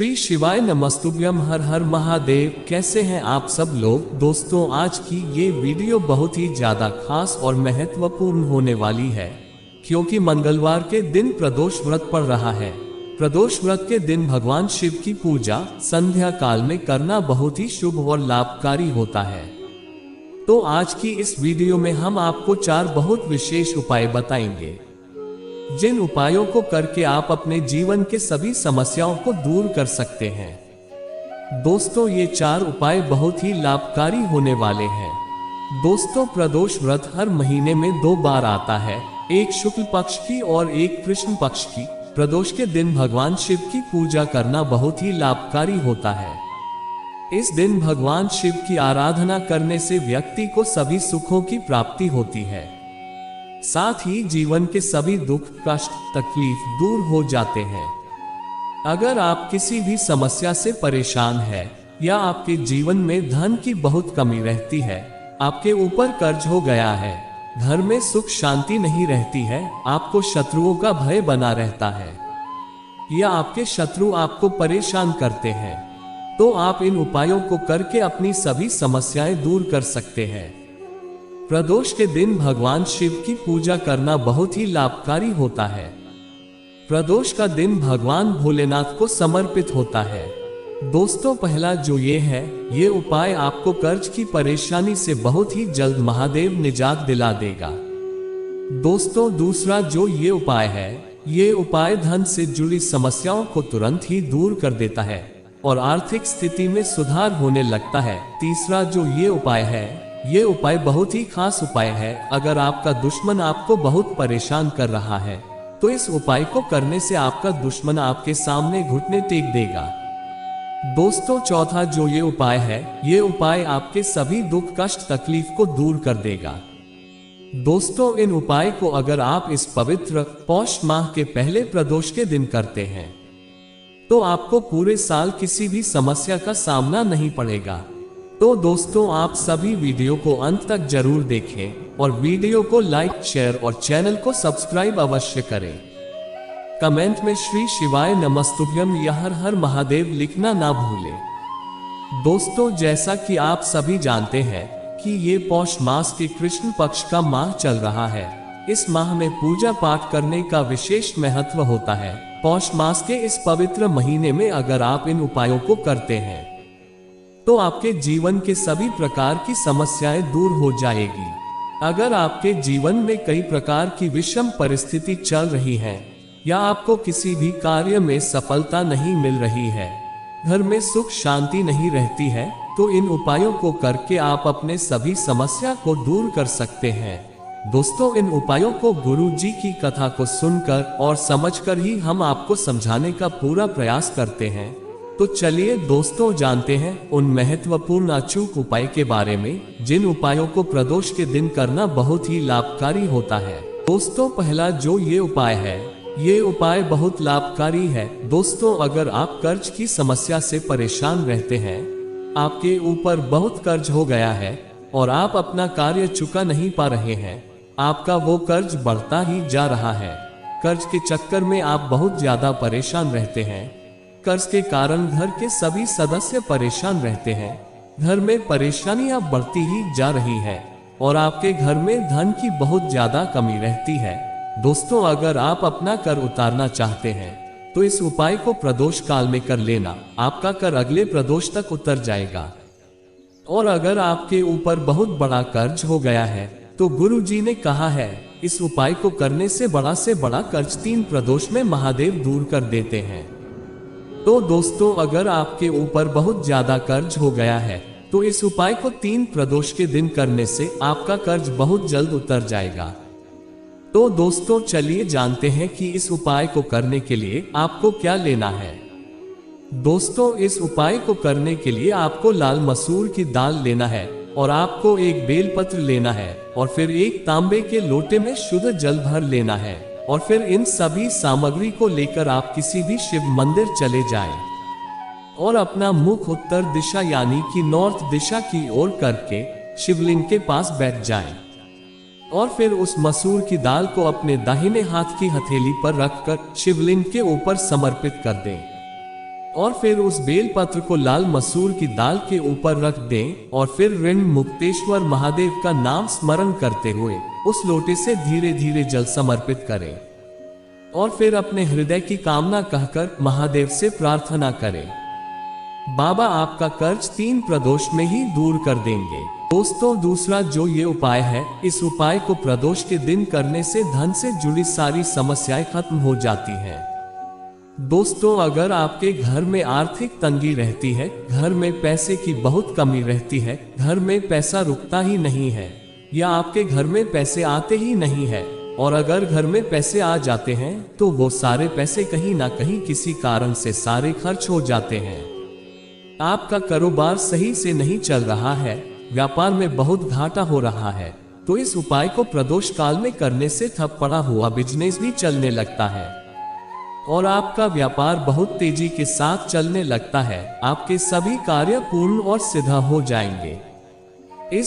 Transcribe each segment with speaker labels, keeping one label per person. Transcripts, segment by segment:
Speaker 1: श्री शिवाय नमस्तुभ्यम। हर हर महादेव। कैसे हैं आप सब लोग। दोस्तों, आज की ये वीडियो बहुत ही ज्यादा खास और महत्वपूर्ण होने वाली है, क्योंकि मंगलवार के दिन प्रदोष व्रत पड़ रहा है। प्रदोष व्रत के दिन भगवान शिव की पूजा संध्या काल में करना बहुत ही शुभ और लाभकारी होता है। तो आज की इस वीडियो में हम आपको 4 बहुत विशेष उपाय बताएंगे, जिन उपायों को करके आप अपने जीवन के सभी समस्याओं को दूर कर सकते हैं। दोस्तों, ये 4 उपाय बहुत ही लाभकारी होने वाले हैं। दोस्तों, प्रदोष व्रत हर महीने में 2 बार आता है, एक शुक्ल पक्ष की और एक कृष्ण पक्ष की। प्रदोष के दिन भगवान शिव की पूजा करना बहुत ही लाभकारी होता है। इस दिन भगवान शिव की आराधना करने से व्यक्ति को सभी सुखों की प्राप्ति होती है, साथ ही जीवन के सभी दुख कष्ट तकलीफ दूर हो जाते हैं। अगर आप किसी भी समस्या से परेशान हैं या आपके जीवन में धन की बहुत कमी रहती है, आपके ऊपर कर्ज हो गया है, घर में सुख शांति नहीं रहती है, आपको शत्रुओं का भय बना रहता है या आपके शत्रु आपको परेशान करते हैं, तो आप इन उपायों को करके अपनी सभी समस्याएं दूर कर सकते हैं। प्रदोष के दिन भगवान शिव की पूजा करना बहुत ही लाभकारी होता है। प्रदोष का दिन भगवान भोलेनाथ को समर्पित होता है। दोस्तों, पहला जो ये उपाय आपको कर्ज की परेशानी से बहुत ही जल्द महादेव निजात दिला देगा। दोस्तों, दूसरा जो ये उपाय धन से जुड़ी समस्याओं को तुरंत ही दूर कर देता है और आर्थिक स्थिति में सुधार होने लगता है। तीसरा जो ये उपाय बहुत ही खास उपाय है। अगर आपका दुश्मन आपको बहुत परेशान कर रहा है, तो इस उपाय को करने से आपका दुश्मन आपके सामने घुटने टेक देगा। दोस्तों, चौथा जो ये उपाय आपके सभी दुख कष्ट तकलीफ को दूर कर देगा। दोस्तों, इन उपाय को अगर आप इस पवित्र पौष माह के पहले प्रदोष के दिन करते हैं, तो आपको पूरे साल किसी भी समस्या का सामना नहीं पड़ेगा। तो दोस्तों, आप सभी वीडियो को अंत तक जरूर देखें और वीडियो को लाइक शेयर और चैनल को सब्सक्राइब अवश्य करें। कमेंट में श्री शिवाय नमस्तुभ्यम या हर हर महादेव लिखना ना भूलें। दोस्तों, जैसा कि आप सभी जानते हैं कि ये पौष मास के कृष्ण पक्ष का माह चल रहा है। इस माह में पूजा पाठ करने का विशेष महत्व होता है। पौष मास के इस पवित्र महीने में अगर आप इन उपायों को करते हैं, तो आपके जीवन के सभी प्रकार की समस्याएं दूर हो जाएगी। अगर आपके जीवन में कई प्रकार की विषम परिस्थिति चल रही है या आपको किसी भी कार्य में सफलता नहीं मिल रही है, घर में सुख शांति नहीं रहती है, तो इन उपायों को करके आप अपने सभी समस्या को दूर कर सकते हैं। दोस्तों, इन उपायों को गुरु जी की कथा को सुनकर और समझकर ही हम आपको समझाने का पूरा प्रयास करते हैं। तो चलिए दोस्तों, जानते हैं उन महत्वपूर्ण अचूक उपाय के बारे में, जिन उपायों को प्रदोष के दिन करना बहुत ही लाभकारी होता है। दोस्तों, पहला जो ये उपाय बहुत लाभकारी है। दोस्तों, अगर आप कर्ज की समस्या से परेशान रहते हैं, आपके ऊपर बहुत कर्ज हो गया है और आप अपना कार्य चुका नहीं पा रहे हैं, आपका वो कर्ज बढ़ता ही जा रहा है, कर्ज के चक्कर में आप बहुत ज्यादा परेशान रहते हैं, कर्ज के कारण घर के सभी सदस्य परेशान रहते हैं, घर में परेशानियां बढ़ती ही जा रही है और आपके घर में धन की बहुत ज्यादा कमी रहती है। दोस्तों, अगर आप अपना कर उतारना चाहते हैं, तो इस उपाय को प्रदोष काल में कर लेना, आपका कर अगले प्रदोष तक उतर जाएगा। और अगर आपके ऊपर बहुत बड़ा कर्ज हो गया है, तो गुरु जी ने कहा है, इस उपाय को करने से बड़ा कर्ज 3 प्रदोष में महादेव दूर कर देते हैं। तो दोस्तों, अगर आपके ऊपर बहुत ज्यादा कर्ज हो गया है, तो इस उपाय को 3 प्रदोष के दिन करने से आपका कर्ज बहुत जल्द उतर जाएगा। तो दोस्तों, चलिए जानते हैं कि इस उपाय को करने के लिए आपको क्या लेना है। दोस्तों, इस उपाय को करने के लिए आपको लाल मसूर की दाल लेना है और आपको एक बेलपत्र लेना है और फिर एक तांबे के लोटे में शुद्ध जल भर लेना है और फिर इन सभी सामग्री को लेकर आप किसी भी शिव मंदिर चले जाएं और अपना मुख उत्तर दिशा यानी कि नॉर्थ दिशा की ओर करके शिवलिंग के पास बैठ जाएं और फिर उस मसूर की दाल को अपने दाहिने हाथ की हथेली पर रखकर शिवलिंग के ऊपर समर्पित कर दें। और फिर उस बेलपत्र को लाल मसूर की दाल के ऊपर रख दें और फिर ऋण मुक्तेश्वर महादेव का नाम स्मरण करते हुए उस लोटे से धीरे धीरे जल समर्पित करें और फिर अपने हृदय की कामना कहकर महादेव से प्रार्थना करें। बाबा आपका कर्ज 3 प्रदोष में ही दूर कर देंगे। दोस्तों, दूसरा जो ये उपाय है, इस उपाय को प्रदोष के दिन करने से धन से जुड़ी सारी समस्याएं खत्म हो जाती हैं। दोस्तों, अगर आपके घर में आर्थिक तंगी रहती है, घर में पैसे की बहुत कमी रहती है, घर में पैसा रुकता ही नहीं है या आपके घर में पैसे आते ही नहीं है, और अगर घर में पैसे आ जाते हैं तो वो सारे पैसे कहीं ना कहीं किसी कारण से सारे खर्च हो जाते हैं, आपका कारोबार सही से नहीं चल रहा है, व्यापार में बहुत घाटा हो रहा है, तो इस उपाय को प्रदोष काल में करने से ठप पड़ा हुआ बिजनेस भी चलने लगता है और आपका व्यापार बहुत तेजी के साथ चलने लगता है। आपके सभी कार्य पूर्ण और सिद्ध हो जाएंगे।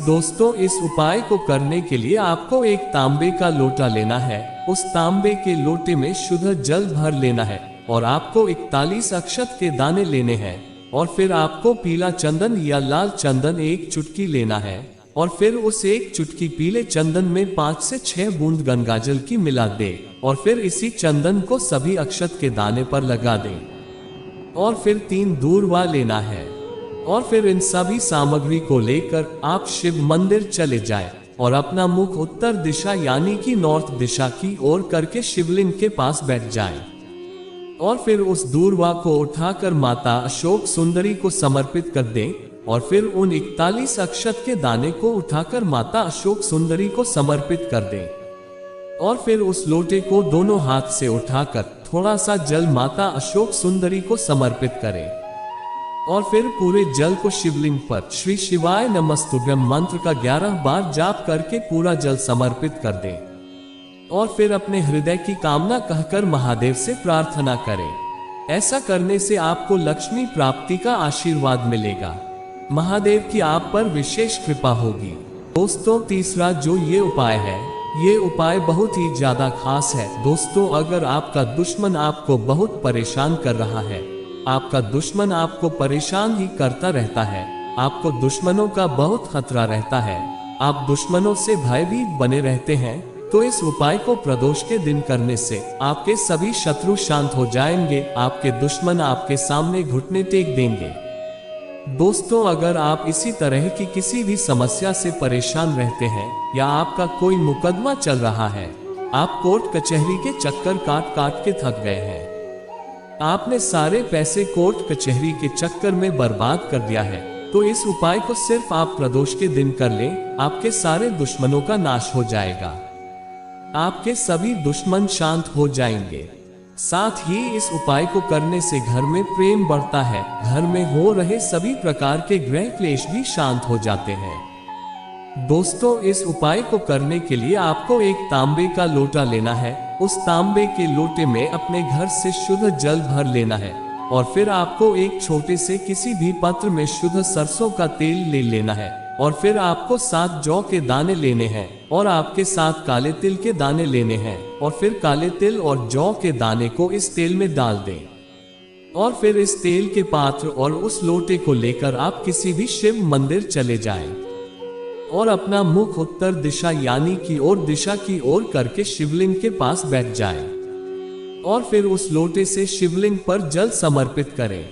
Speaker 1: दोस्तों, इस उपाय को करने के लिए आपको एक तांबे का लोटा लेना है। उस तांबे के लोटे में शुद्ध जल भर लेना है और आपको 41 अक्षत के दाने लेने हैं और फिर आपको पीला चंदन या लाल चंदन 1 चुटकी लेना है और फिर उस 1 चुटकी पीले चंदन में 5 से 6 बूंद गंगाजल की मिला दे और फिर इसी चंदन को सभी अक्षत के दाने पर लगा दें और फिर 3 दूर्वा लेना है और फिर इन सभी सामग्री को लेकर आप शिव मंदिर चले जाएं और अपना मुख उत्तर दिशा यानी कि नॉर्थ दिशा की ओर करके शिवलिंग के पास बैठ जाएं और फिर उस दूर्वा को उठाकर माता अशोक सुंदरी को समर्पित कर दें और फिर उन 41 अक्षत के दाने को उठाकर माता अशोक सुंदरी को समर्पित कर दें और फिर उस लोटे को दोनों हाथ से उठाकर थोड़ा सा जल माता अशोक सुंदरी को समर्पित करें और फिर पूरे जल को शिवलिंग पर श्री शिवाय नमस्तुभ्यम मंत्र का 11 बार जाप करके पूरा जल समर्पित कर दें और फिर अपने हृदय की कामना कहकर महादेव से प्रार्थना करें। ऐसा करने से आपको लक्ष्मी प्राप्ति का आशीर्वाद मिलेगा। महादेव की आप पर विशेष कृपा होगी। दोस्तों, तीसरा जो ये उपाय है, ये उपाय बहुत ही ज्यादा खास है। दोस्तों, अगर आपका दुश्मन आपको बहुत परेशान कर रहा है, आपका दुश्मन आपको परेशान ही करता रहता है, आपको दुश्मनों का बहुत खतरा रहता है, आप दुश्मनों से भयभीत बने रहते हैं, तो इस उपाय को प्रदोष के दिन करने से आपके सभी शत्रु शांत हो जाएंगे, आपके दुश्मन आपके सामने घुटने टेक देंगे। दोस्तों, अगर आप इसी तरह की किसी भी समस्या से परेशान रहते हैं या आपका कोई मुकदमा चल रहा है, आप कोर्ट कचहरी के चक्कर काट काट के थक गए हैं, आपने सारे पैसे कोर्ट कचहरी के चक्कर में बर्बाद कर दिया है, तो इस उपाय को सिर्फ आप प्रदोष के दिन कर लें, आपके सारे दुश्मनों का नाश हो जाएगा, आपके सभी दुश्मन शांत हो जाएंगे। साथ ही इस उपाय को करने से घर में प्रेम बढ़ता है, घर में हो रहे सभी प्रकार के ग्रह क्लेश भी शांत हो जाते हैं। दोस्तों, इस उपाय को करने के लिए आपको एक तांबे का लोटा लेना है। उस तांबे के लोटे में अपने घर से शुद्ध जल भर लेना है और फिर आपको एक छोटे से किसी भी पात्र में शुद्ध सरसों का तेल ले लेना है और फिर आपको 7 जौ के दाने लेने हैं और आपके 7 काले तिल के दाने लेने हैं और फिर काले तिल और जौ के दाने को इस तेल में डाल दें और फिर इस तेल के पात्र और उस लोटे को लेकर आप किसी भी शिव मंदिर चले जाएं और अपना मुख उत्तर दिशा यानी की ओर दिशा की ओर करके शिवलिंग के पास बैठ जाएं और फिर उस लोटे से शिवलिंग पर जल समर्पित करें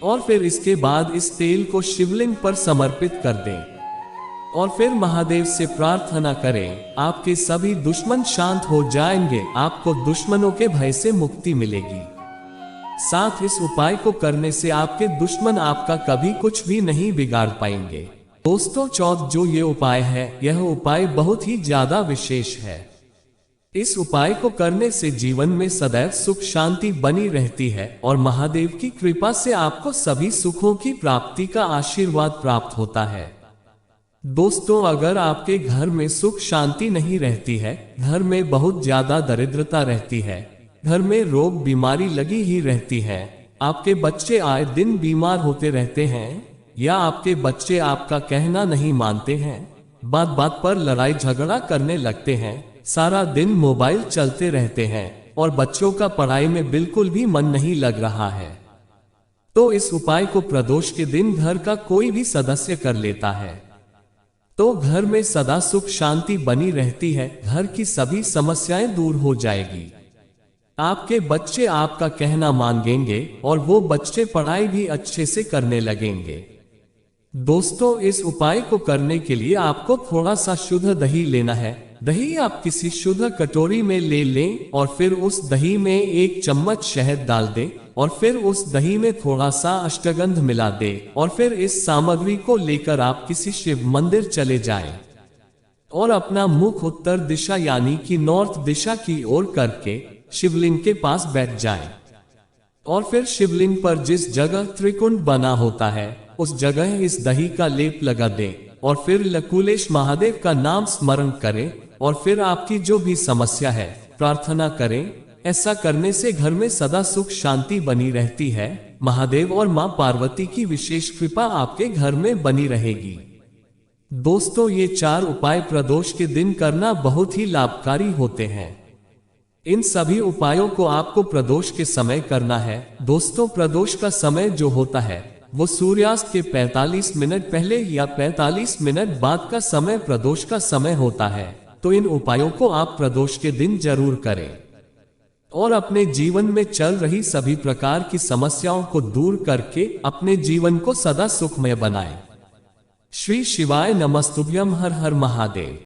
Speaker 1: और फिर इसके बाद इस तेल को शिवलिंग पर समर्पित कर दें और फिर महादेव से प्रार्थना करें, आपके सभी दुश्मन शांत हो जाएंगे, आपको दुश्मनों के भय से मुक्ति मिलेगी। साथ इस उपाय को करने से आपके दुश्मन आपका कभी कुछ भी नहीं बिगाड़ पाएंगे। दोस्तों, चौथ जो ये उपाय है, यह उपाय बहुत ही ज्यादा विशेष है। इस उपाय को करने से जीवन में सदैव सुख शांति बनी रहती है और महादेव की कृपा से आपको सभी सुखों की प्राप्ति का आशीर्वाद प्राप्त होता है। दोस्तों, अगर आपके घर में सुख शांति नहीं रहती है, घर में बहुत ज्यादा दरिद्रता रहती है, घर में रोग बीमारी लगी ही रहती है, आपके बच्चे आए दिन बीमार होते रहते हैं या आपके बच्चे आपका कहना नहीं मानते हैं, बात बात पर लड़ाई झगड़ा करने लगते हैं, सारा दिन मोबाइल चलते रहते हैं और बच्चों का पढ़ाई में बिल्कुल भी मन नहीं लग रहा है, तो इस उपाय को प्रदोष के दिन घर का कोई भी सदस्य कर लेता है तो घर में सदा सुख शांति बनी रहती है, घर की सभी समस्याएं दूर हो जाएगी। आपके बच्चे आपका कहना मानेंगे और वो बच्चे पढ़ाई भी अच्छे से करने लगेंगे। दोस्तों, इस उपाय को करने के लिए आपको थोड़ा सा शुद्ध दही लेना है। दही आप किसी शुद्ध कटोरी में ले लें और फिर उस दही में 1 चम्मच शहद डाल दें और फिर उस दही में थोड़ा सा अष्टगंध मिला दें और फिर इस सामग्री को लेकर आप किसी शिव मंदिर चले जाएं और अपना मुख उत्तर दिशा यानी कि नॉर्थ दिशा की ओर करके शिवलिंग के पास बैठ जाएं और फिर शिवलिंग पर जिस जगह त्रिकुंड बना होता है उस जगह इस दही का लेप लगा दें और फिर लकुलेश महादेव का नाम स्मरण करें और फिर आपकी जो भी समस्या है प्रार्थना करें। ऐसा करने से घर में सदा सुख शांति बनी रहती है। महादेव और मां पार्वती की विशेष कृपा आपके घर में बनी रहेगी। दोस्तों, ये 4 उपाय प्रदोष के दिन करना बहुत ही लाभकारी होते हैं। इन सभी उपायों को आपको प्रदोष के समय करना है। दोस्तों, प्रदोष का समय जो होता है वो सूर्यास्त के 45 मिनट पहले या 45 मिनट बाद का समय प्रदोष का समय होता है। तो इन उपायों को आप प्रदोष के दिन जरूर करें और अपने जीवन में चल रही सभी प्रकार की समस्याओं को दूर करके अपने जीवन को सदा सुखमय बनाएं। श्री शिवाय नमस्तुभ्यम। हर हर महादेव।